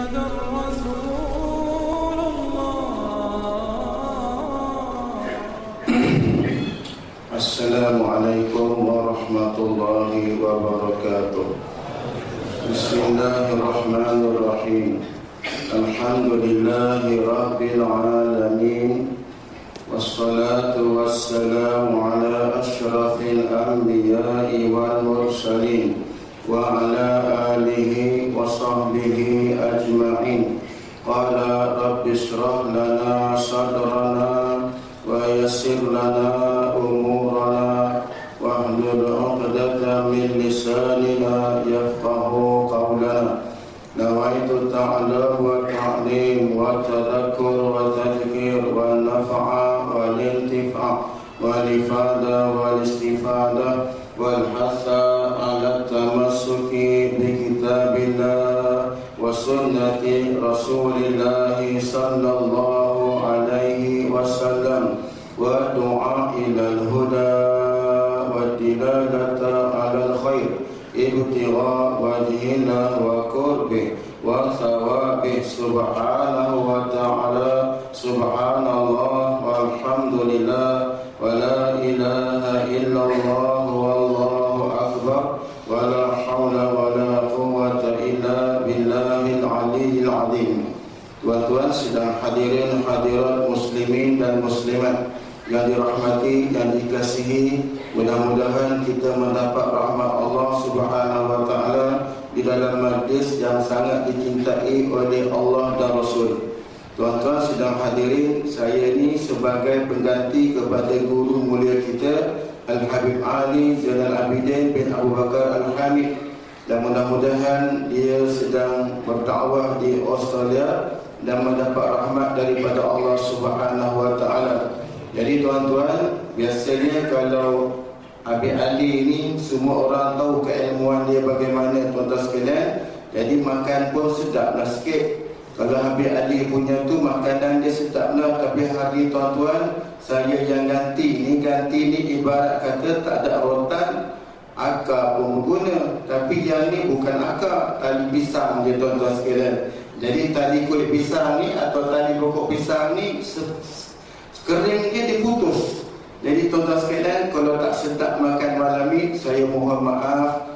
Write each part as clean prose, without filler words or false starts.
رسول الله. السلام عليكم ورحمة الله وبركاته. بسم الله الرحمن الرحيم. الحمد لله رب العالمين، والصلاة والسلام على أشرف الأنبياء والمرسلين وعلى آله وصحبه أجمعين. قال رب اشرح لنا صدرنا ويسر لنا أمورنا واحلل عقدة من لساننا يفقه قولنا. نويت التعلم والتعليم والتذكر والتذكير والنفع والانتفاع والإفادة والاستفادة والحث على التمسك بكتاب الله وسنة رسول الله صلى الله عليه وسلم والدعاء إلى الهدى والدلالة على الخير ابتغاء وجهنا وقربه وثوابه سبحانه وتعالى. سبحان الله والحمد لله ولا إله إلا الله والله أكبر ولا حول ولا قوة إلا بالله العلي العظيم. Tuan-tuan sedang hadirin hadirat muslimin dan muslimat yang dirahmati dan dikasihi, mudah-mudahan kita mendapat rahmat Allah Subhanahu wa taala di dalam majlis yang sangat dicintai oleh Allah dan Rasul. Tuan-tuan sedang hadirin, saya ini sebagai pengganti kepada guru mulia kita Al-Habib Ali Zainal Abidin bin Abu Bakar Al-Hamid, dan mudah-mudahan dia sedang berdakwah di Australia dan mendapat rahmat daripada Allah Subhanahu wa taala. Jadi tuan-tuan, biasanya kalau Habib Ali ini semua orang tahu keilmuan dia bagaimana, tuan-tuan sekalian. Jadi makan pun sedaplah sikit. Kalau Habib Ali punya tu makanan dia sedaplah. Tapi hari tuan-tuan, saya yang ganti ni ibarat kata tak ada rotan, akar pun guna. Tapi yang ni bukan akar, tali pisang je tuan-tuan sekalian. Jadi tali kulit pisang ni atau tali pokok pisang ni kering dia diputus. Jadi tuan-tuan sekalian, kalau tak sedap makan malam ni, saya mohon maaf.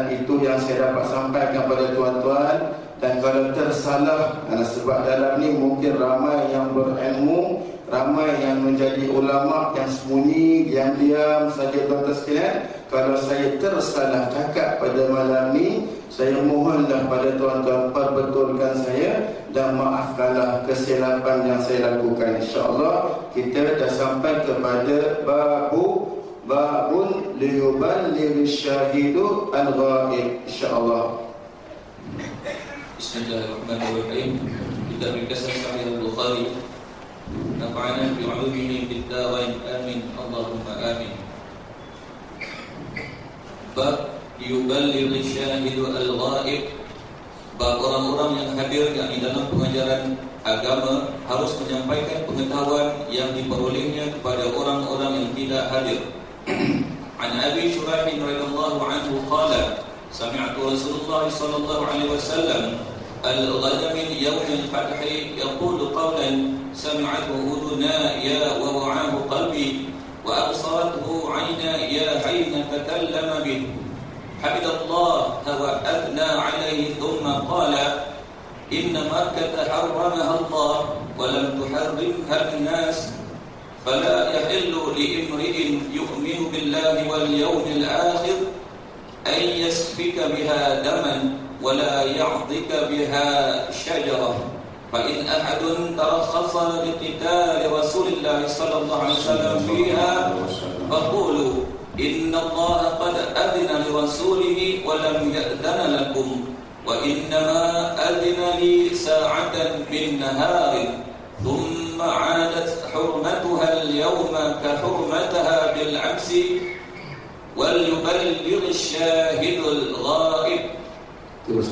Itu yang saya dapat sampaikan kepada tuan-tuan. Dan kalau tersalah, sebab dalam ni mungkin ramai yang berilmu, ramai yang menjadi ulama yang sembunyi, yang diam saja tuan-tuan sekalian. Kalau saya tersalah cakap pada malam ni, saya mohonlah pada tuan-tuan perbetulkan saya dan maafkanlah kesilapan yang saya lakukan. InsyaAllah kita dah sampai kepada babun liyuballigh syahidu al-ghaib, insyaAllah. Bismillahirrahmanirrahim. Kita berkasih Sahih Al-Bukhari. Nafa'ana bi'ulumihi bid-darain. Amin. Allahumma amin. Bab yuballigh syahidu al-ghaib. Bab orang-orang yang hadir yang di dalam pengajaran agama harus menyampaikan pengetahuan yang diperolehnya kepada orang-orang yang tidak hadir. An Abi Shuraih radhiyallahu anhu qala sami'tu Rasulullah sallallahu alaihi wasallam al-ghada min yawm al-fath yaqulu qawlan sami'athu udunaya wa wa'ahu qalbi wa absarathu 'aynaya hina takallama bihi hamidallah wa athna 'alayhi thumma qala inna makkah harramaha Allah wa lam tuharrimha an-nas fala yahillu li imri'in yu'minu billahi wal yawmil akhir أن يسفك بها دما ولا يعضك بها شجرة فإن أحد ترخص لقتال رسول الله صلى الله عليه وسلم فيها فقولوا إن الله قد أذن لرسوله ولم يأذن لكم وإنما أذن لي ساعة من نهار ثم عادت حرمتها اليوم كحرمتها بالعكس وَلْيُبَلِّغِ الشَّاهِدُ الْغَائِبِ. Terus.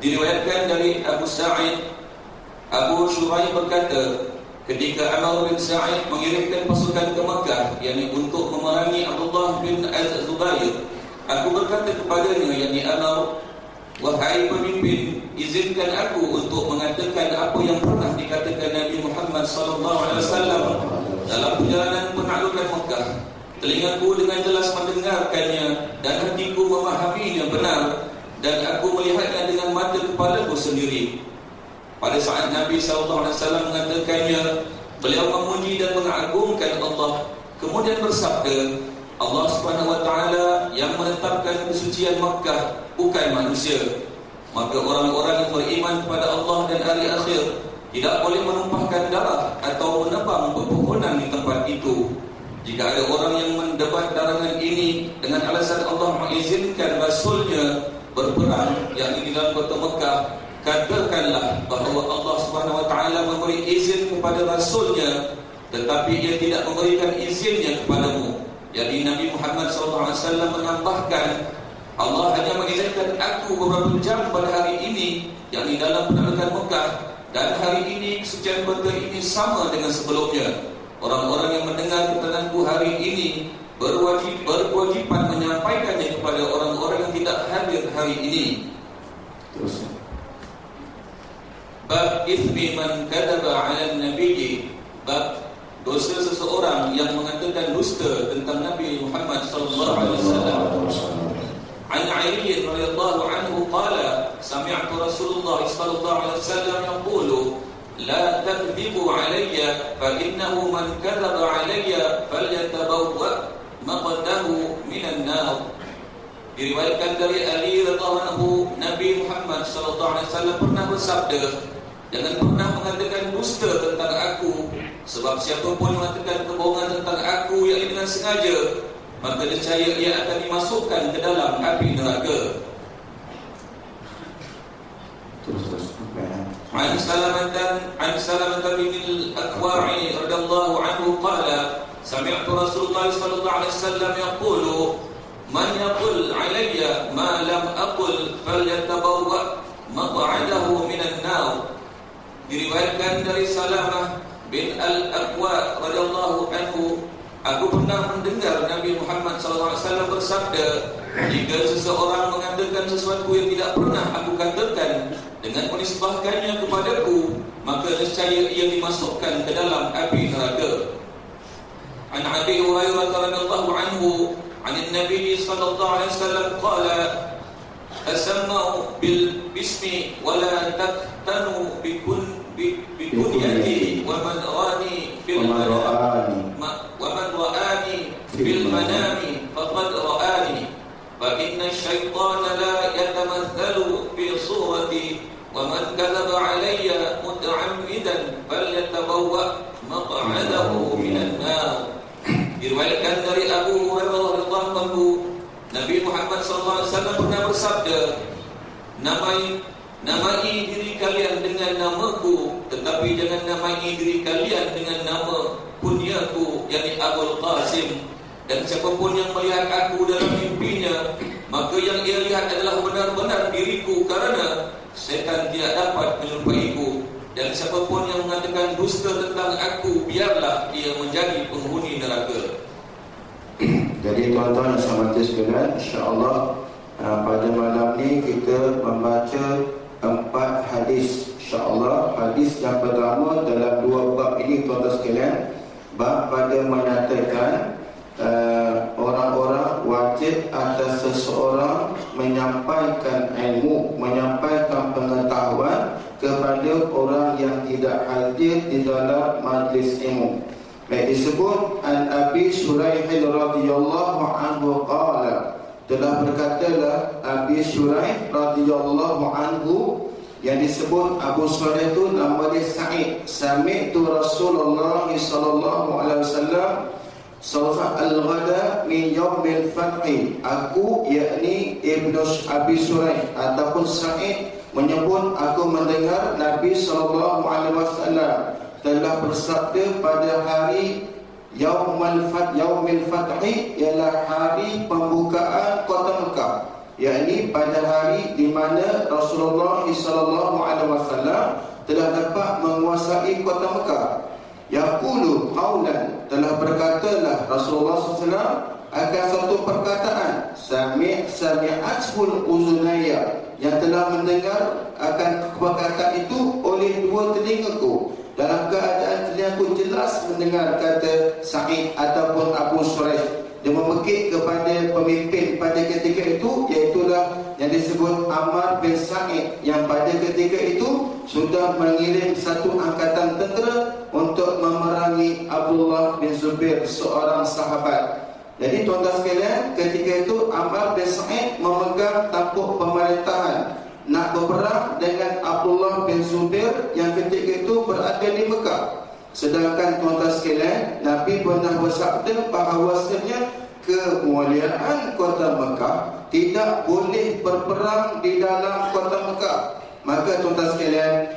Diriwayatkan dari Abu Sa'id, Abu Shuraih berkata, ketika Amr bin Sa'id mengirimkan pasukan ke Makkah, yakni untuk memerangi Abdullah bin Az-Zubair, aku berkata kepadanya, yakni Amr, Wahai pemimpin, izinkan aku untuk mengatakan apa yang pernah dikatakan Nabi Muhammad SAW dalam perjalanan penaklukan Mekah. Telingaku dengan jelas mendengarkannya dan hatiku memahaminya benar, dan aku melihatnya dengan mata kepalaku sendiri. Pada saat Nabi SAW mengatakannya, beliau memuji dan mengagungkan Allah, kemudian bersabda, Allah SWT yang menetapkan kesucian Makkah, bukan manusia. Maka orang-orang yang beriman kepada Allah dan hari akhir tidak boleh menumpahkan darah atau menebang pepohonan di tempat itu. Jika ada orang yang mendebat larangan ini dengan alasan Allah mengizinkan Rasulnya berperang, yakni di dalam kota Mekah, katakanlah bahawa Allah SWT memberi izin kepada Rasulnya, tetapi ia tidak memberikan izinnya kepadamu. Jadi Nabi Muhammad SAW menambahkan, Allah hanya mengizinkan aku beberapa jam pada hari ini, yakni dalam penaklukan Mekah, dan hari ini kesucian kota ini sama dengan sebelumnya. Orang-orang yang mendengar keteranganku hari ini berkewajiban menyampaikannya kepada orang-orang yang tidak hadir hari ini. Terus. Bab ithmi man kadaba 'ala an-nabi, bab dosa seseorang yang mengatakan dusta tentang Nabi Muhammad sallallahu alaihi wasallam. An Ali radhiyallahu anhu qala sami'tu Rasulullah sallallahu alaihi wasallam yaqulu la takdzibu alayya fa innahu man kadzaba alayya falyatabawwa maqadahu minan nar. Diriwayatkan dari Ali radhiyallahu anhu, Nabi Muhammad sallallahu alaihi wasallam pernah bersabda, jangan pernah mengatakan dusta tentang aku, sebab siapapun mengatakan kebohongan tentang aku yang dengan sengaja, maka niscaya ia akan dimasukkan ke dalam api neraka. عن سلمة بن الأكوع رضي الله عنه قال سمعت رسول الله صلى الله عليه وسلم يقول من يقول علي ما لم أقل فليتبوأ مقعده من النار. Diriwayatkan dari Salamah bin Al-Aqwa radhiyallahu anhu, aku pernah mendengar Nabi Muhammad SAW bersabda, jika seseorang mengatakan sesuatu yang tidak pernah aku katakan dengan menisbahkannya kepadaku, maka nescaya ia dimasukkan ke dalam api neraka. An Abi Hurairah radhiyallahu anhu, an Nabi sallallahu alaihi wasallam qala tasammau bil bismi wa la taqtanu bikunyati wa man rani bil manami faqad ra'ani fa inna asy-syaitana la yatamathalu fi surati wa man kadzaba alayya muta'ammidan falyatabawwa maq'adahu minan nar. Diriwayatkan dari Abu Hurairah radhiyallahu anhu, Nabi Muhammad SAW pernah bersabda, namai diri kalian dengan namaku, tetapi jangan namai diri kalian dengan nama kunyaku, yakni Abul Qasim. Dan siapapun yang melihat aku dalam mimpinya, maka yang ia lihat adalah benar-benar diriku, karena setan tidak dapat menyerupaiku. Dan siapapun yang mengatakan dusta tentang aku, biarlah ia menjadi penghuni neraka. Jadi tuan-tuan dan sahabat sekalian, insya-Allah pada malam ni kita membaca 4 hadis. Insya-Allah hadis yang pertama dalam 2 bab ini, tuan-tuan sekalian, bab pada menyatakan orang-orang wajib atas seseorang menyampaikan ilmu, menyampaikan pengetahuan kepada orang yang tidak hadir di dalam majlis ilmu. Baik, disebut an Abi Shuraih radhiyallahu anhu qala, telah berkatalah Abi Shuraih radhiyallahu anhu, yang disebut Abu Shuraih itu nama dia Sa'id, sami'tu Rasulullah sallallahu alaihi wasallam sawfa al-ghada min yaumil fathi. Aku, yakni Ibnu Abi Shuraih ataupun Sa'id, menyebut aku mendengar Nabi sallallahu alaihi wasallam telah bersabda pada hari yaumil fathi, ialah hari pembukaan kota Mekah, yakni pada hari di mana Rasulullah sallallahu alaihi wasallam telah dapat menguasai kota Mekah. yaqulu qawlan, telah berkatalah Rasulullah SAW akan satu perkataan, sami'atul uzunaya, yang telah mendengar akan perkataan itu oleh dua telingaku. Dalam keadaan telingaku jelas mendengar kata Sa'id ataupun Abu Shuraih. Dia memekik kepada pemimpin pada ketika itu, iaitulah yang disebut Ammar bin Sa'id, yang pada ketika itu sudah mengirim satu angkatan tentera untuk memerangi Abdullah bin Zubair, seorang sahabat. Jadi tuan-tuan sekalian, ketika itu Ammar bin Sa'id memegang tampuk pemerintahan nak berperang dengan Abdullah bin Zubair yang ketika itu berada di Mekah. Sedangkan tuan-tuan sekalian, Nabi pernah bersabda bahawasanya kemuliaan kota Mekah tidak boleh berperang di dalam kota Mekah. Maka tuan-tuan sekalian,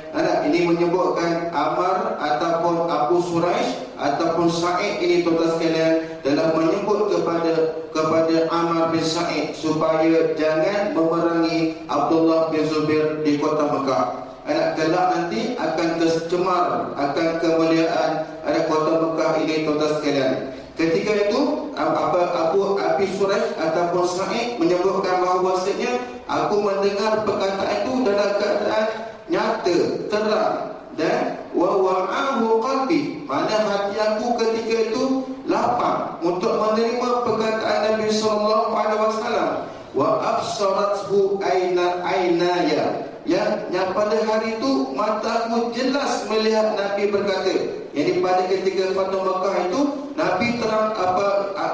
ini menyebutkan Ammar ataupun Abu Shuraih ataupun Sa'id ini, tuan-tuan sekalian, dalam menyebut kepada Ammar bin Sa'id supaya jangan memerangi Abdullah bin Zubair di kota Mekah. Kelak nanti akan tercemar akan kemuliaan kota Mekah ini, tuan-tuan sekalian. Ketika itu Abu Shuraih ataupun Sa'id menyebutkan bahawasanya aku mendengar perkataan itu dalam keadaan nyata, terang, dan wa wa'ahu qalbi, mana hati aku ketika itu lapang untuk menerima perkataan Nabi sallallahu alaihi wasallam. Wa absarathu aynaya, yang pada hari itu mataku jelas melihat Nabi berkata. Jadi pada ketika Fathu Makkah itu Nabi terang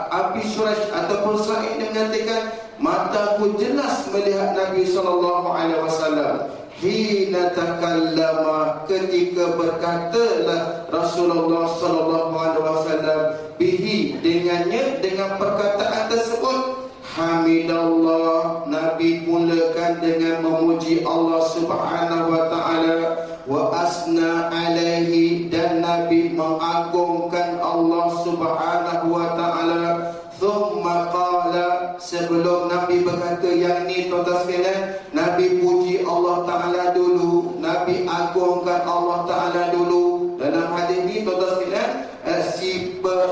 Abu Shuraih ataupun Sa'id menyatakan mataku jelas melihat Nabi sallallahu alaihi wasallam. Hina takallama, ketika berkatalah Rasulullah sallallahu alaihi wasallam bihi, dengannya, dengan perkataan tersebut. Hamidallah, Nabi mulakan dengan memuji Allah Subhanahu wa taala, wa asna alaihi, dan Nabi mengagungkan Allah Subhanahu wa taala. Thumma qala, sebelum Nabi berkata yang ni, tuan-tuan sekalian, Nabi puji Allah taala dulu, Nabi agungkan Allah taala dulu. Dalam hadis ni, tuan-tuan sekalian,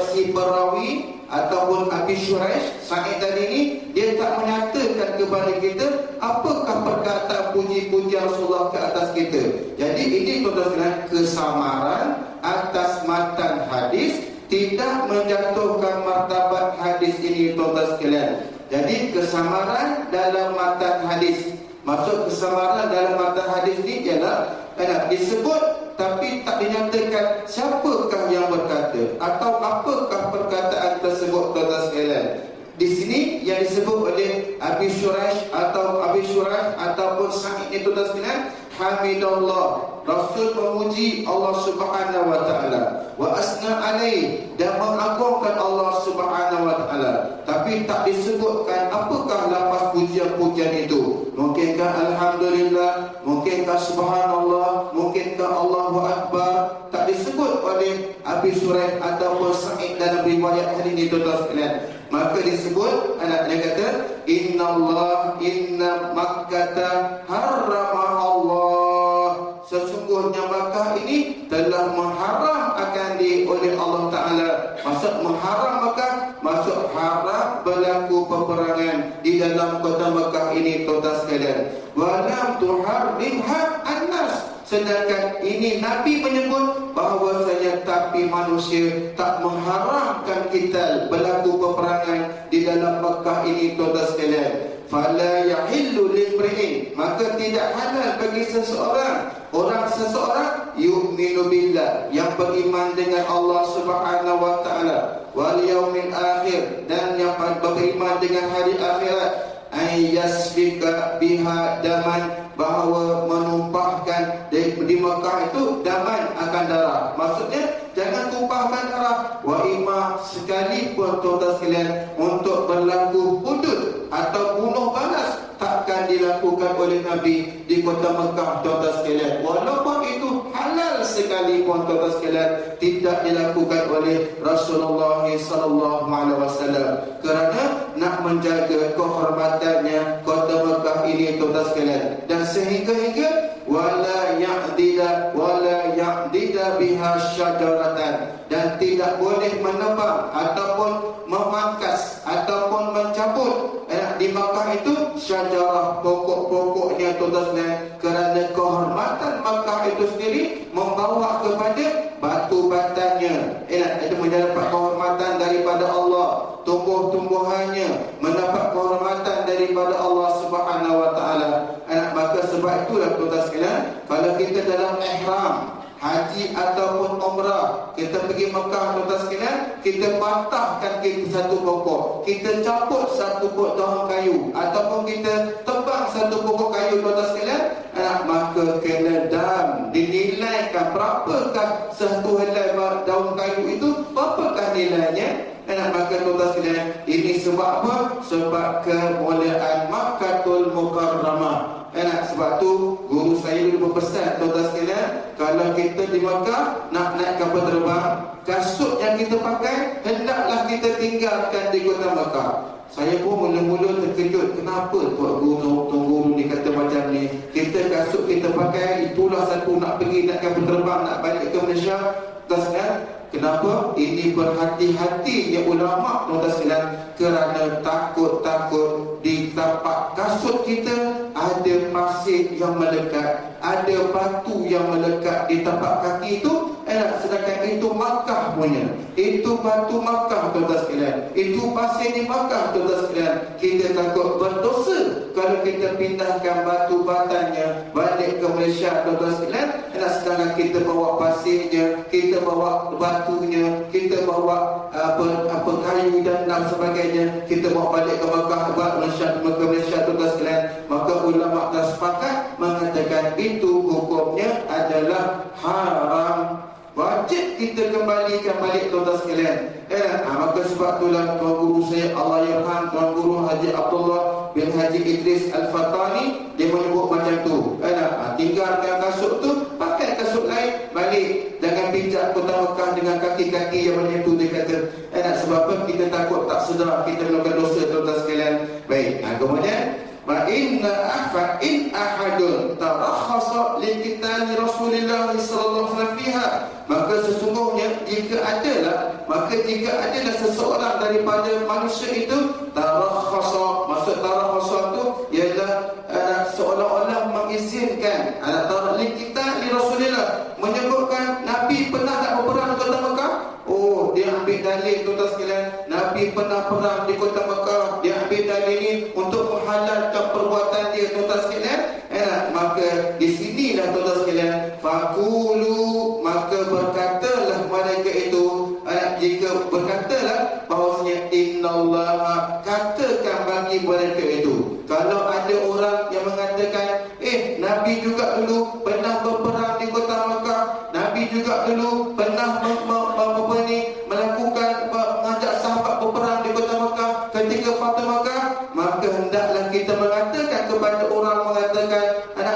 si perawi ataupun Abu Shuraih Sa'id tadi ni, dia tak menyatakan kepada kita apakah perkataan puji-puji Rasulullah ke atas kita. Jadi ini, tuan-tuan sekalian, kesamaran atas matan hadis tidak menjatuhkan martabat hadis ini, tuan-tuan sekalian. Jadi kesamaran dalam matan hadis, maksud kesamaran dalam matan hadis ni ialah disebut tapi tak dinyatakan siapakah yang berkata atau apakah perkataan tersebut, tuan-tuan sekalian. Di sini yang disebut oleh Abu Shuraih ataupun Sa'id itu, tuan-tuan sekalian, hamidallah, Rasul memuji Allah Subhanahu wa taala, wa asna alaih, dan mengagungkan Allah Subhanahu wa taala. Tapi tak disebutkan apakah lafaz pujian-pujian itu. Mungkinkah alhamdulillah, mungkinkah subhanallah, mungkinkah Allahu akbar. Tak disebut oleh Abu Shuraih ataupun Sa'id dalam riwayat hadis ini, tuan-tuan sekalian. Maka disebut, dia kata, inna Makkah harrama Allah, sesungguhnya Makkah ini telah mengharam akan oleh Allah Ta'ala. Maksud mengharam Makkah, maksud haram berlaku peperangan di dalam kota Makkah ini, tuan-tuan sekalian. Walam tuharrimha an-nas, sedangkan ini Nabi menyebut bahawasanya tapi manusia tak mengharamkan kita berlaku peperangan di dalam Makkah ini, tuan-tuan sekalian. Fala yahillu limri'in, maka tidak halal bagi seseorang yu'minu billah, yang beriman dengan Allah Subhanahu wa taala, wal yaumil akhir, dan yang beriman dengan hari akhirat, ayyasfika biha daman, bahawa menumpahkan di Mekah itu daman akan darah. Maksudnya jangan tumpahkan darah. Wa imma, sekalipun, tuan-tuan sekalian, untuk berlaku hudud atau bunuh balas takkan dilakukan oleh Nabi di kota Mekah, tuan-tuan sekalian. Walaupun itu halal sekalipun, tuan-tuan sekalian, tidak dilakukan oleh Rasulullah sallallahu alaihi wasallam, kerana nak menjaga kehormatannya kota Mekah ini, tuan-tuan sekalian. Dan sehingga wala ya'dida biha syajaratan, menebang ataupun memangkas ataupun mencabut di Makkah itu syajarah, pokok-pokoknya tuan-tuan, kerana kehormatan Makkah itu sendiri membawa kepada batu batannya. Itu mendapat kehormatan daripada Allah, tumbuh-tumbuhannya mendapat kehormatan daripada Allah Subhanahu wa taala. Maka sebab itulah tuan-tuan sekalian, kalau kita dalam ihram haji ataupun umrah, kita pergi Mekah tuan-tuan sekalian, kita patahkan kita satu pokok, kita cabut satu pokok daun kayu, ataupun kita tebang satu pokok kayu tuan-tuan sekalian, maka kena dam, dinilaikan berapakah satu helai daun kayu itu, berapakah nilainya. Maka tuan-tuan sekalian, ini sebab apa? Sebab kemuliaan Makkahul Mukarramah. Sebab tu guru saya dulu berpesan tuan-tuan sekalian, kalau kita di Makkah nak naik kapal terbang, kasut yang kita pakai hendaklah kita tinggalkan di kota Makkah. Saya pun mula-mula terkejut, kenapa tuan guru ni kata macam ni. Kita kasut kita pakai itulah satu nak pergi nak kapal terbang, nak balik ke Malaysia. Tuan sekalian, kenapa? Ini berhati-hatinya ulama tuan-tuan sekalian, kerana takut-takut di tapak kasut kita ada pasir yang melekat, ada batu yang melekat di tapak kaki itu. Sedangkan itu Makkah punya, itu batu Makkah tuan-tuan sekalian, itu pasir di Makkah tuan-tuan sekalian. Kita takut berdosa kalau kita pindahkan batu batannya balik ke Malaysia tuan-tuan sekalian. Sedangkan kita bawa pasirnya, kita bawa batunya, kita bawa apa kayu dan sebagainya, kita bawa balik ke Makkah, ke Malaysia tuan-tuan sekalian. Maka ulama dah sepakat mengatakan itu hukumnya adalah haram. Wajib kita kembalikan balik tuan-tuan sekalian. Maka sebab itulah tuan guru saya, Allah yarham, tuan guru Haji Abdullah bin Haji Idris Al-Fatani, dia menyebut macam tu. Tinggalkan kasut tu, pakai kasut lain, balik. Jangan pijak kota Mekah dengan kaki-kaki yang macam tu, dia kata. Sebab apa? Kita takut tak sedar kita melakukan dosa tuan-tuan sekalian. Baik, kemudian in ahadun tarakhasa liqitali Rasulullah sallallahu alaihi wasallam fiha, maka sesungguhnya jika adalah seseorang daripada manusia itu tarakhasa, maksud tarakhasa itu ialah seolah-olah mengizinkan liqitali Rasulullah, menyebutkan Nabi pernah nak berperang di kota Mekah. Oh, dia ambil dalil tuan-tuan sekalian, Nabi pernah perang di kota Mekah. Dia ambil dalil ini untuk menghalalkan perbuatan dia tuan-tuan sekalian. Maka di sinilah tuan-tuan sekalian, faqulu, maka berkatalah mereka itu, jika berkatalah bahawasanya innallaha, katakan bagi mereka itu. Kalau ada orang yang mengatakan Nabi juga dulu pernah berperang di kota Mekah, Nabi juga dulu pernah melakukan mengajak sahabat berperang di kota Mekah ketika Fathu Mekah, maka hendaklah kita mengatakan kepada orang mengatakan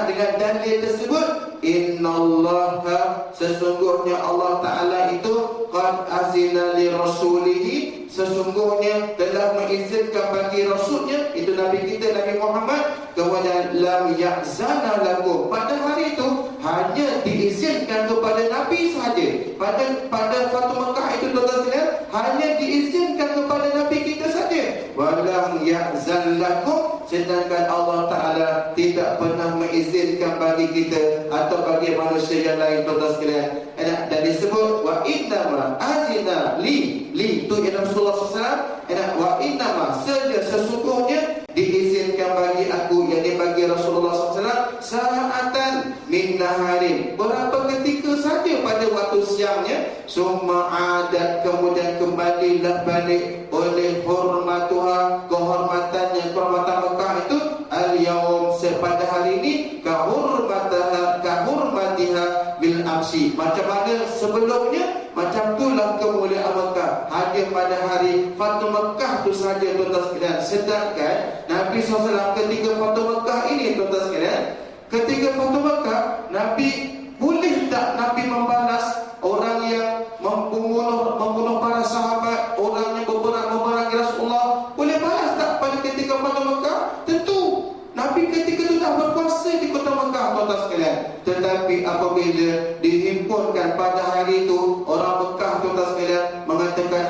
dengan dalil tersebut, innallaha, sesungguhnya Allah Ta'ala itu qad azina li rasulihi, sesungguhnya telah mengizinkan bagi rasulnya, itu Nabi kita Nabi Muhammad, kemudian lam ya'zana lakum, pada hari itu hanya diizinkan kepada Nabi sahaja. Pada Fathu Mekah itu tuan-tuan sekalian, hanya diizinkan kepada Nabi kita saja. Walam ya'zan lakum, sedangkan Allah Ta'ala tidak pernah mengizinkan bagi kita atau bagi manusia yang lain tuan-tuan sekalian. Dan disebut wa innama azina li itu Rasulullah SAW. Wa innama, sesungguhnya diizinkan bagi aku, yakni bagi Rasulullah SAW, sa'atan min naharin, berapa ketika saja pada waktu siangnya. Summa adat, kemudian kembalilah balik oleh hormatuha, kehormatan Mekah itu, al-yawm, pada hari ini, kahurmatiha bil amsi, macam mana sebelumnya, macam itulah kemuliaan Mekah hanya pada hari Fathu Mekah itu saja tuan-tuan sekalian. Sedangkan Nabi SAW ketika Fathu Mekah ini tuan-tuan sekalian, ketika Fathu Mekah, Nabi boleh tak Nabi membalas orang yang membunuh para sahabat, orang yang memerangi Rasulullah, boleh balas tak pada ketika Fathu Mekah? Tentu Nabi ketika itu dah berkuasa di kota Mekah tuan-tuan sekalian. Tetapi apabila dihimpunkan pada hari itu, orang Mekah tuan-tuan sekalian mengatakan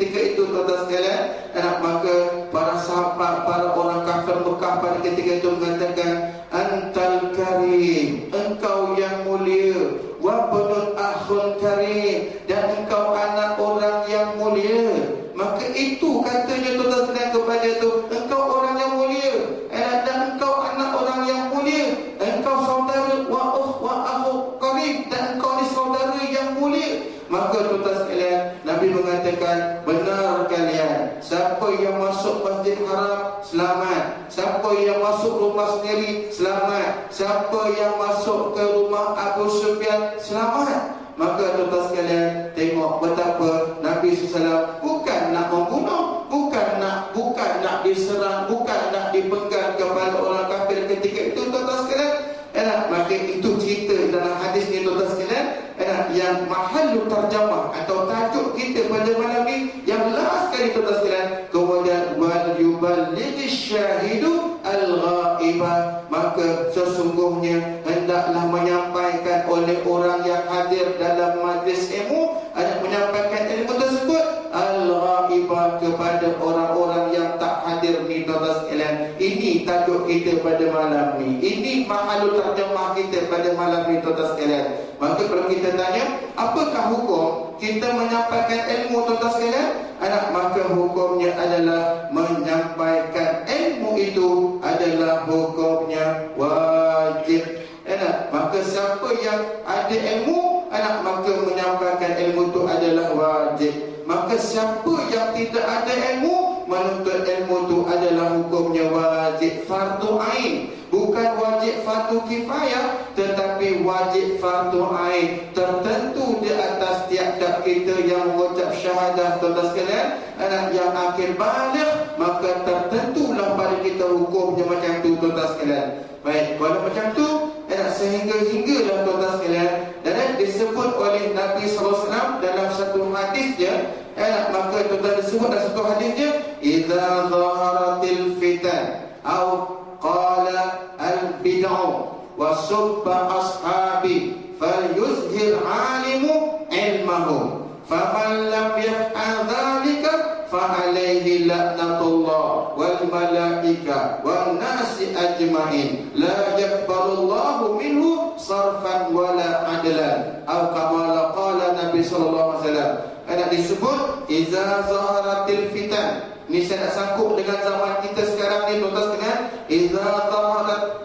ketika itu tuan-tuan sekalian, maka para sahabat, para orang kafir Mekah pada ketika itu mengatakan, antal karim, engkau yang mulia, wa bunul akhul karim, dan engkau anak orang yang mulia. Maka itu katanya tuan-tuan sekalian kepada itu, engkau orang yang mulia, dan engkau anak orang yang mulia, engkau saudara wa akhu karim, dan engkau ni saudara yang mulia. Maka tuan-tuan sekalian, Nabi mengatakan, benar kalian, siapa yang masuk Masjid Haram selamat, siapa yang masuk rumah sendiri selamat, siapa yang masuk ke rumah Abu Sufyan selamat. Maka tuan-tuan sekalian, tengok betapa Nabi SAW bukan nak membunuh, bukan nak diserang, bukan nak dipenggal kepada orang kafir ketika itu tuan-tuan sekalian. Maka itu cerita dalam hadis ni tuan-tuan sekalian, yang mahallu terjemah atau tajuk kita pada malam ni yang last sekali tuan-tuan sekalian. Kemudian wal yuballighish syahidu al-ghaibah, maka sesungguhnya hendaklah menyampaikan oleh orang yang hadir dalam majlis ilmu, menyampaikan ilmu tersebut al-ghaibah kepada orang-orang yang tak hadir ni tuan-tuan sekalian. Ini tajuk kita pada malam ni, ini mahallu terjemah kita pada malam ni tuan-tuan sekalian. Maka kalau kita tanya, apakah hukum kita menyampaikan ilmu tuan-tuan sekalian? Maka hukumnya adalah menyampaikan ilmu itu adalah hukumnya wajib. Maka siapa yang ada ilmu, maka menyampaikan ilmu itu adalah wajib. Maka siapa yang tidak ada ilmu, menuntut ilmu itu adalah hukumnya wajib fardu ain. Bukan wajib fardu kifayah, tetapi wajib fardu ain. Tertentu di atas tiap-tiap kita yang mengucap syahadah tuan-tuan sekalian, yang akhir balik, maka tertentulah pada kita hukumnya macam tu tuan-tuan sekalian. Baik, kalau macam tu, sehingga-hinggalah tuan-tuan sekalian, dan disebut oleh Nabi SAW dalam satu hadisnya, maka tuan-tuan disebut dalam satu hadisnya, idza zaharatil fitan au qala al-bid'u wa subba ashabi falyuzhir alimu ilmahu faman lam yaf'al dhalika fa'alaihi la'natullah wal malaika wan nasi ajma'in la yakbarullahu minhu sarfan wala adlan atau kama qala Nabi sallallahu alaihi wasallam. Ada disebut iza zaharatil fitan. Ini saya nak sangkut dengan zaman kita sekarang ni tuan-tuan sekalian.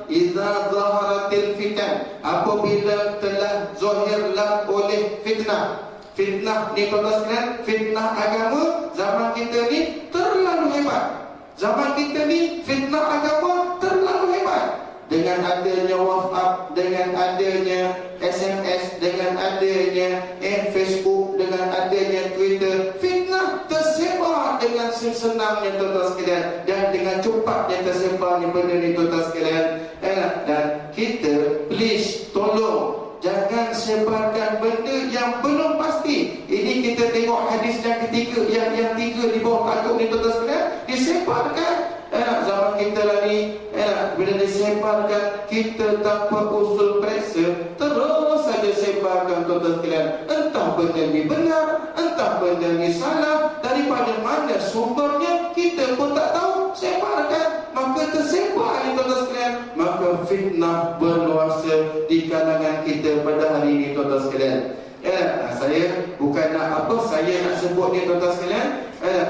Iza zaharatil fitan, apabila telah zahirlah oleh fitnah. Fitnah ni tuan-tuan sekalian, fitnah agama zaman kita ni terlalu hebat. Zaman kita ni fitnah agama terlalu hebat. Dengan adanya WhatsApp, dengan adanya SMS, dengan adanya Facebook, dengan adanya Twitter, fitnah tersebar dengan senangnya tuan-tuan sekalian, dan dengan cepatnya tersebarnya benda ni tuan-tuan sekalian. Dan kita please tolong jangan sebarkan benda yang belum pasti. Ini kita tengok hadis yang ketiga, yang tiga di bawah tajuk ni tuan-tuan sekalian, disebarkan. Zaman kita lah ni, bila disebarkan, kita tanpa usul periksa terus saja sebarkan tuan-tuan sekalian. Entah benda ni benar, entah benda ni salah, daripada mana sumbernya kita pun tak tahu, sebarkan. Maka tersebar ni tuan-tuan sekalian, maka fitnah berluasa di kalangan kita pada hari ini tuan-tuan sekalian. Saya bukan nak saya nak sebut ni tuan-tuan sekalian.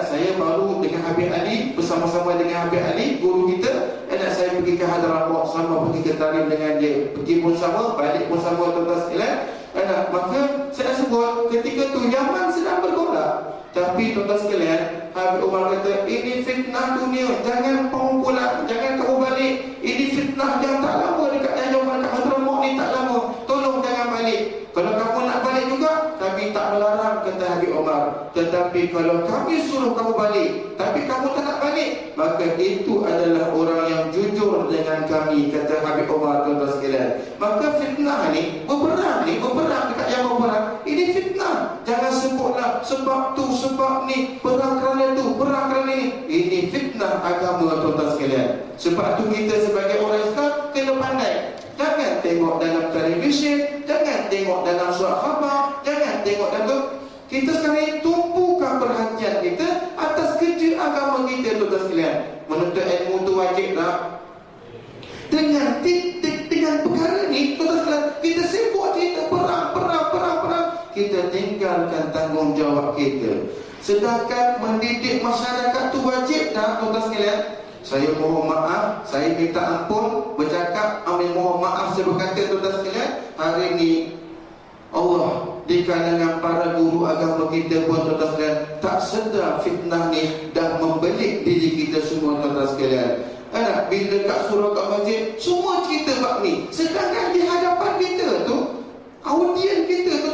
Saya baru dengan Habib Ali, bersama-sama dengan Habib Ali, guru kita, saya pergi ke Hadramaut, sama pergi ke Tarim dengan dia, pergi pun sama, balik pun sama tuan-tuan sekalian. Maka saya sebut ketika tu Yaman sedang bergolak, tapi tuan-tuan sekalian, Habib Umar kata, ini fitnah dunia, jangan pengumpulan, jangan kamu balik. Ini fitnah yang tak lama dekat Yaman, dekat Hadramaut ni tak lama, tolong jangan balik. Kalau kamu nak balik juga, kami tak melarang, kata Habib Umar. Tetapi kalau kami suruh kamu balik, tapi kamu tak nak balik, maka itu adalah orang yang jujur dengan kami, kata Habib Umar tuan-tuan sekalian. Maka fitnah ni berperang dekat yang berperang. Ini fitnah. Jangan sebutlah sebab tu, sebab ni, perang kerana tu, perang kerana ni. Ini fitnah agama tuan-tuan sekalian. Sebab tu kita sebagai orang Islam kena pandai. Jangan tengok dalam televisyen, jangan tengok dalam surat khabar, jangan tengok dalam tu. Kita sekarang ini tumpukan perhatian kita Sedangkan mendidik masyarakat tu wajib dah, tuan-tuan sekalian. Saya mohon maaf, saya minta ampun, bercakap amin mohon maaf saya berkata, tuan-tuan sekalian, hari ini Allah di kalangan para guru agama kita pun, tuan-tuan sekalian, tak sedar fitnah ni dah membelit diri kita semua, tuan-tuan sekalian. Bila kat surau kat masjid semua cerita bab ni, sedangkan di hadapan kita tu audien kita tu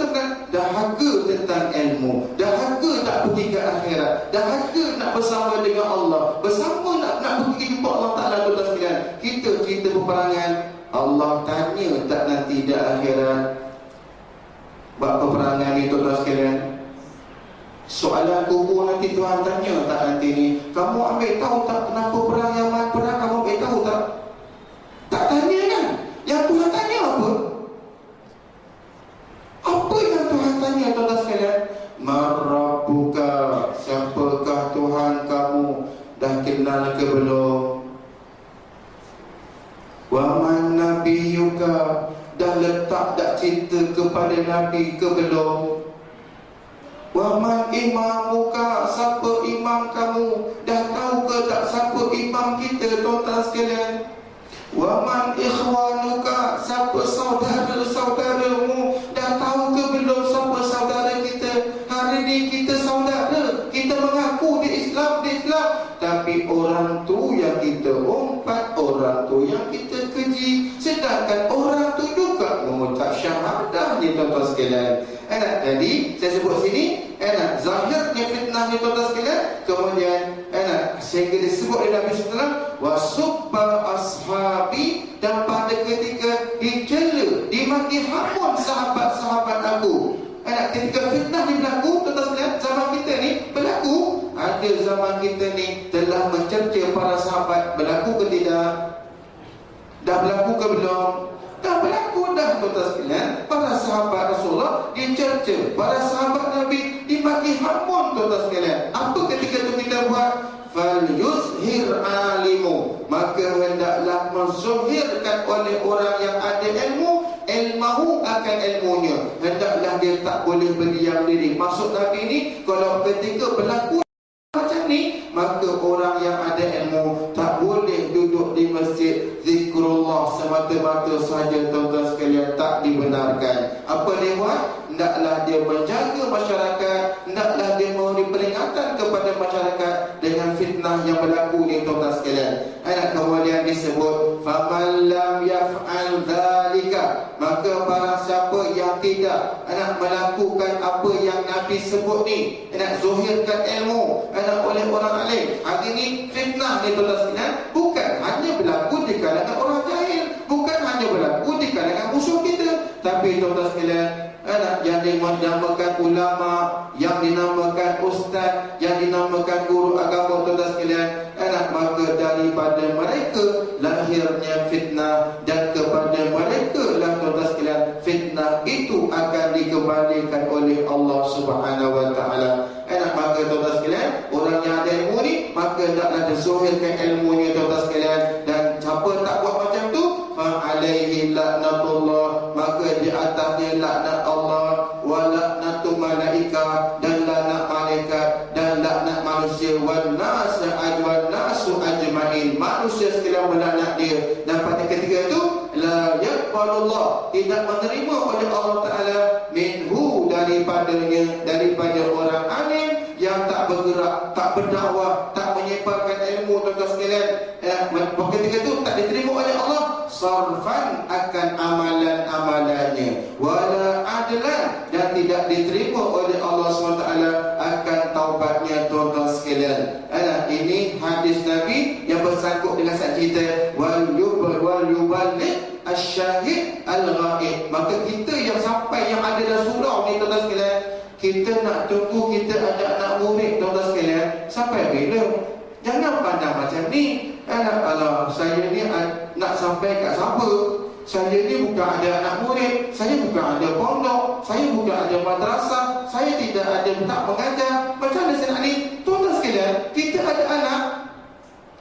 dahaga tentang ilmu, dahaga nak pergi ke akhirat, dahaga nak bersama dengan Allah, bersama nak pergi jumpa Allah Ta'ala, tuan-tuan sekalian. Kita cerita peperangan, Allah tanya tak nanti di akhirat bab peperangan ni, tuan-tuan sekalian? Soalan kubur nanti Tuhan tanya tak nanti ni, kamu ambil tahu tak kenapa perang Yaman perang, kamu ambil tahu tak? Tak tanya kan? Yang Tuhan tanya apa? Apa yang Tuhan tanya, tuan-tuan sekalian? Marabbuka, siapakah Tuhan kamu? Dah kenal ke belum? Wa man nabiyuka, dah letak dak cinta kepada Nabi ke belum? Wa man imamuka, siapa imam kamu? Dah tahu ke tak siapa imam kita, tuan-tuan sekalian? Wa man ikhwanuka, siapa saudara-saudaramu? Dah tahu ke belum siapa saudara kita? Hari ni kita saudara, kita mengaku di Islam, tapi orang tu yang kita umpat, orang tu yang kita keji, sedangkan orang tu juga mengucap syahadah ni, tuan-tuan sekalian. Jadi saya sebut sini zahirnya fitnah ni, tuan-tuan sekalian. Kemudian sehingga disebut oleh Nabi SAW, wasubba ashabi, dan pada ketika dicela, dimaki hamun sahabat-sahabat aku. Ketika fitnah ni berlaku, tuan-tuan sekalian, zaman kita ni berlaku. Ada zaman kita ni telah mencerca para sahabat, berlaku ke tidak? Dah berlaku ke belum? Dah berlaku dah, tuan-tuan sekalian. Para sahabat Rasulullah dicerca, para sahabat Nabi dimaki hamun, tuan-tuan sekalian. Apa ketika itu kita buat? Fal yuzhir alimu, maka hendaklah menzuhirkan oleh orang yang ada ilmu, ilmahu akan ilmunya. Hendaklah dia tak boleh berdiam diri. Maksud Nabi ni, kalau ketika berlaku macam ni, maka orang yang ada ilmu tak boleh duduk di masjid zikrullah semata-mata saja, tuan-tuan sekalian, tak dibenarkan. Apa dia buat? Hendaklah dia menjaga masyarakat, hendaklah dia memberi peringatan kepada masyarakat dengan fitnah yang berlaku ni, tuan-tuan sekalian. Kemudian disebut faman lam yaf'al dzalika, maka barang siapa yang tidak melakukan apa yang Nabi sebut ni, zuhirkan ilmu oleh orang alim. Hari ni fitnah ni, tuan-tuan sekalian, bukan hanya berlaku di kalangan orang jahil, bukan hanya berlaku di kalangan musuh kita, tapi tuan-tuan sekalian, yang dinamakan ulama, yang dinamakan ustaz, yang dinamakan guru agama, tuan-tuan sekalian, maka daripada mereka lahirnya fitnah, dan kepada mereka lah, tuan-tuan sekalian, fitnah itu akan dikembalikan oleh Allah Subhanahu wa Ta'ala. Maka tuan-tuan sekalian, orang yang ada ilmu ni, maka hendaklah dizuhirkan ilmunya, tuan-tuan sekalian. Dan siapa tak buat macam tu, fa alaihi laknatullah, maka di atasnya laknat Allah, wa laknatu malaika, dan laknat malaikat, dan laknat manusia, wan nasu ajmain, manusia sekalian melaknat dia. Dan pada ketika itu la yaqbalullah, tidak menerima oleh Allah Ta'ala minhu, daripada orang alim yang tak bergerak, tak berdakwah, tak menyebarkan ilmu, tuan-tuan sekalian. Ketika itu tak diterima oleh Allah, sarfan akan amalan-amalannya, wala adlan, dan tidak diterima oleh Allah SWT akan taubatnya, tuan-tuan sekalian. Ini hadis Nabi yang bersangkut dengan saksi kita, wal yuballigh asyahid al-ghaib. Maka kita yang sampai, yang ada dalam surau ni, tuan-tuan sekalian, kita nak tunggu kita ada anak murid, tuan-tuan sekalian, sampai bila? Jangan pandang macam ni. Kalau saya ni nak sampai kat siapa? Saya ni bukan ada anak murid, saya bukan ada pondok, saya bukan ada madrasah, saya tidak ada tak mengajar. Macam mana saya nak ni? Tuan-tuan sekalian, kita ada anak,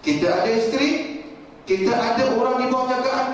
kita ada isteri, kita ada orang di bawah jagaan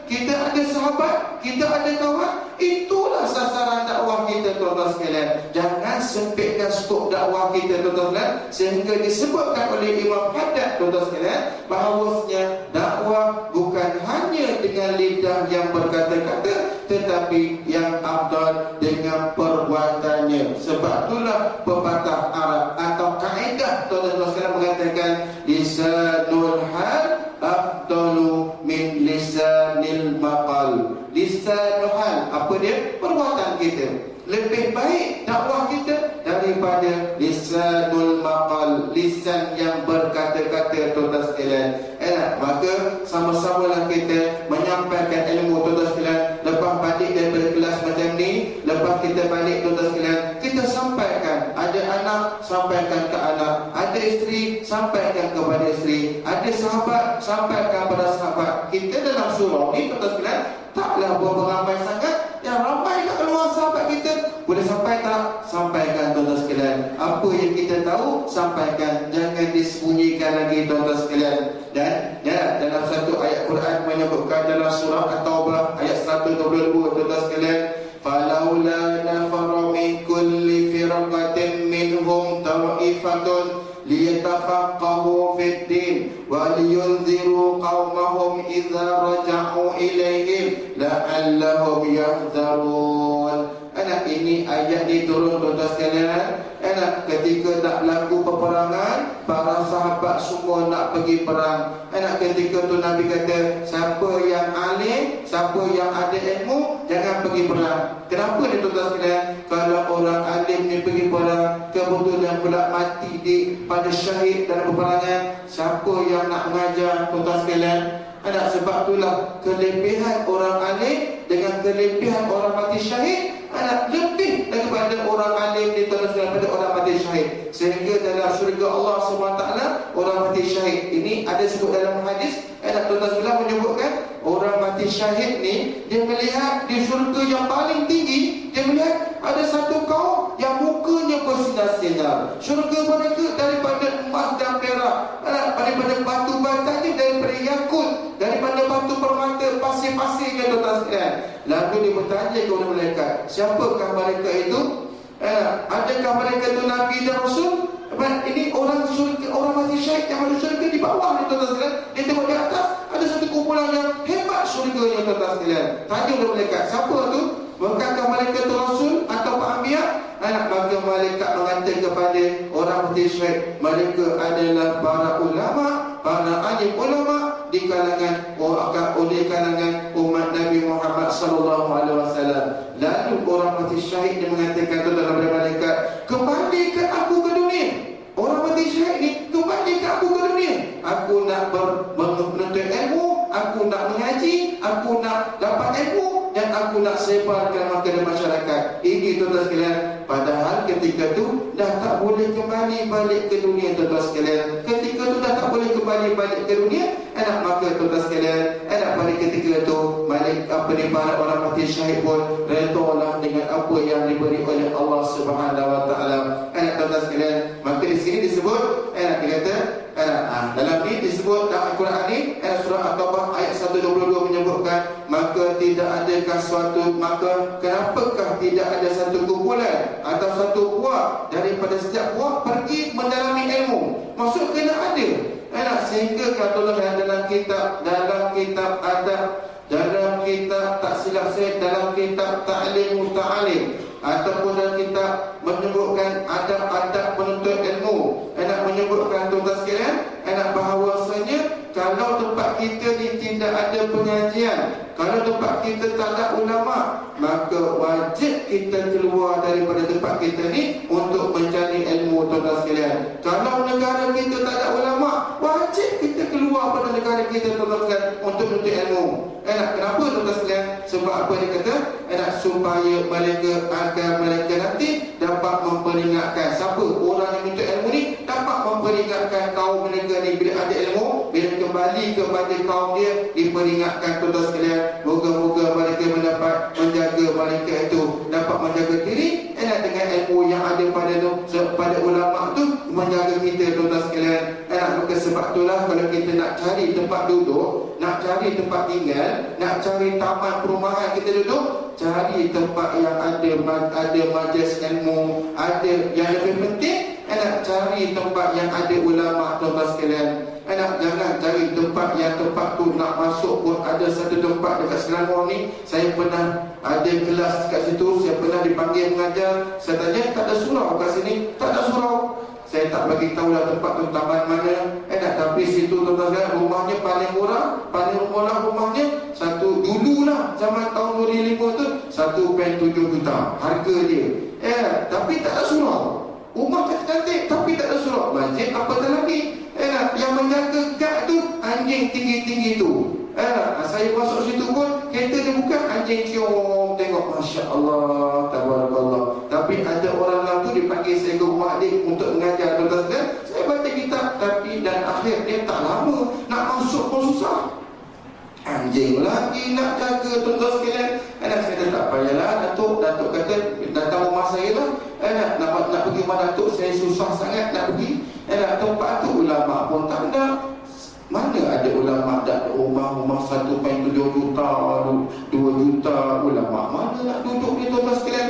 kita ada sahabat, kita ada kawan. Itulah sasaran dakwah kita, tuan-tuan tuan-tuan sekalian. Jangan sempitkan skop dakwah kita, tuan-tuan sekalian, sehingga disebutkan oleh Imam Haddad, tuan-tuan sekalian, bahawasanya dakwah bukan hanya dengan lidah yang berkata-kata, tetapi yang afdal dengan perbuatannya. Sebab itulah pepatah Arab atau kaedah, tuan-tuan sekalian, mengatakan lisanul hal afdalu min lisanil maqal. Lisanul hal, apa dia? Perbuatan kita. Lebih baik dakwah kita daripada lisanul maqal, lisan yang berkata-kata, tuan-tuan sekalian. Maka sama-samalah kita menyampaikan ilmu, tuan-tuan sekalian. Lepas balik daripada kelas macam ni, lepas kita balik, tuan-tuan sekalian, kita sampaikan. Ada anak, sampaikan ke anak. Ada isteri, sampaikan kepada isteri. Ada sahabat, sampaikan kepada sahabat. Kita dalam surau ni, tuan-tuan sekalian, taklah buat beramai sangat. Yang ramai kat luar sahabat kita, boleh sampai tak? Sampaikan, tuan-tuan sekalian. Apa yang kita tahu, sampaikan. Jangan disembunyikan lagi, tuan-tuan sekalian. Dan dalam satu ayat Quran menyebutkan dalam surah At-Taubah ayat 122, tuan-tuan sekalian, falaula nafara min kulli firqatin minhum ta'ifatun liyatafaqahu fid din wa liyunziru qaumahum idza raja'u ilaihim la'allahum yahdharun. Anak, ini ayat ni turun, tuan-tuan sekalian. Anak, ketika nak berlaku peperangan, para sahabat semua nak pergi perang. Anak, ketika tu Nabi kata, siapa yang alim, siapa yang ada ilmu, jangan pergi perang. Kenapa ni, tuan-tuan sekalian? Kalau orang alim ni pergi perang, kebetulan pula mati pada syahid dalam peperangan, siapa yang nak mengajar, tuan-tuan sekalian? Anak, sebab itulah kelebihan orang alim dengan kelebihan orang mati syahid, anak, lebih daripada orang alim daripada orang mati syahid. Sehingga dalam syurga Allah SWT, orang mati syahid ini ada sebut dalam hadis. Anak, tuan-tuan sekalian, menyebutkan orang mati syahid ni, dia melihat di syurga yang paling tinggi, dia melihat ada satu kaum yang mukanya bersinar-sinar. Syurga mereka daripada emas dan perak, daripada batu batanya, daripada yakut, daripada batu permata, pasir-pasirnya, tuan-tuan sekalian. Lalu dia bertanya kepada mereka, siapakah mereka itu? Adakah mereka itu Nabi dan Rasul? Ini orang syurga, orang mati syahid yang ada syurga di bawah ni, tuan-tuan sekalian. Dia tengok di atas, ada satu kumpulan yang hebat syurganya, tuan-tuan sekalian. Tanya kepada mereka, siapa tu? Bukankah mereka itu Rasul atau Pak Anbiya? Maka malaikat mengatakan kepada orang mati syahid, mereka adalah para ulama, para alim ulama di kalangan umat Nabi Muhammad sallallahu alaihi wasallam. Lalu orang mati syahid dia mengatakan kepada malaikat, kembalikan aku ke dunia. Orang mati syahid ni, kembalikan aku ke dunia. Aku nak menuntut ilmu, aku nak mengaji, aku nak dapat ilmu, dan aku nak sebarkan kepada masyarakat. Ini, tuan-tuan sekalian. Padahal ketika tu dah tak boleh kembali balik ke dunia, tuan-tuan sekalian. Ketika tu dah tak boleh kembali balik ke dunia. Maka tuan-tuan sekalian, pada ketika tu para orang mati syahid pun redalah dengan apa yang diberi oleh Allah Subhanahu wa taala. Tuan-tuan sekalian, maka di sini disebut, dia kata, dalam ni disebut dalam Al-Quran ni, surah At-Taubah ayat 122 menyebutkan, maka tidak adakah kenapakah tidak ada satu kumpulan atau satu buah daripada setiap buah pergi mendalami ilmu? Maksud kena ada. Sehingga katalah dalam kitab adab, dalam kitab tak silap saya, dalam kitab ta'lim muta'alim, ataupun dalam kitab menyebutkan adab-adab penuntut ilmu, menyebutkan, tuan-tuan sekalian, bahawasanya kalau tempat kita ni tidak ada pengajian, kalau tempat kita tak ada ulama, maka wajib kita keluar daripada tempat kita ni untuk mencari ilmu, tuan-tuan sekalian. Kalau negara kita tak ada ulama, wajib kita keluar pada negara kita, tuan-tuan sekalian, untuk menuntut ilmu. Kenapa, tuan-tuan sekalian? Sebab apa dia kata? Supaya agar mereka nanti dapat memperingatkan siapa orang yang menuntut ilmu ni, dapat memperingatkan kaum mereka ni bila ada ilmu, bila kembali kepada kaum dia, diperingatkan, tuan-tuan sekalian. Moga-moga mereka mendapat menjaga mereka itu, dapat menjaga diri dengan ilmu ilmu yang ada pada ulama tu menjaga kita, tuan-tuan sekalian. Maka sebab itulah kalau kita nak cari tempat duduk, nak cari tempat tinggal, nak cari taman perumahan kita duduk, cari tempat yang ada majlis ilmu, ada yang lebih penting, cari tempat yang ada ulama, tuan-tuan sekalian. Jangan cari tempat yang tempat tu nak masuk pun. Ada satu tempat dekat Selangor ni, saya pernah ada kelas kat situ, saya pernah dipanggil mengajar. Saya tanya, tak ada surau kat sini? Tak ada surau. Saya tak bagi tahu lah tempat tu taman mana. Tapi situ, tuan-tuan sekalian, rumahnya paling murah rumahnya dululah zaman tahun 2005 tu 1.7 juta harga dia. Tapi tak ada surau. Rumah cantik tapi tak ada surau. Masjid apatah lagi. Yang menjaga gad tu anjing tinggi-tinggi tu. Saya masuk situ pun, kereta dia bukan, anjing cium, tengok, Masya Allah, tabarakallah. Tapi ada orang lain tu dipanggil saya ke rumah adik untuk mengajar, tuan-tuan. Saya baca kitab, tapi dan akhir dia tak lama, nak masuk pun susah. Anjing lagi nak jaga, tuan-tuan sekalian. Saya kata tak payahlah Datuk kata datang rumah saya lah. Nak pergi rumah Datuk, saya susah sangat nak pergi. Tempat tu ulama pun tak ada. Mana ada ulama dah rumah 1.7 juta, 2 juta, ulama mana nak duduk ni, tuan-tuan sekalian?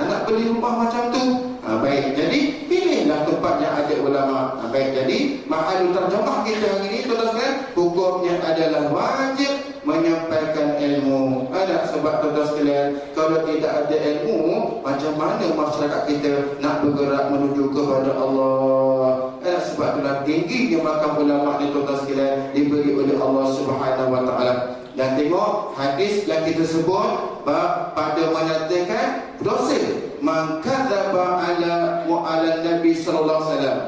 Nak beli rumah macam tu. Baik, jadi pilihlah tempat yang ada ulama. Baik, jadi mahal terjemah kita hari ini, tuan-tuan sekalian, hukumnya adalah wajib menyampaikan ilmu. Sebab tuan-tuan sekalian, kalau tidak ada ilmu, macam mana masyarakat kita nak bergerak menuju kepada Allah? Sebab itulah tingginya makam ulama ni, tuan-tuan sekalian, diberi oleh Allah Subhanahu wa taala. Dan tengok hadis yang kita sebut pada menyatakan dosa man kadzaba ala Nabi sallallahu alaihi wasallam.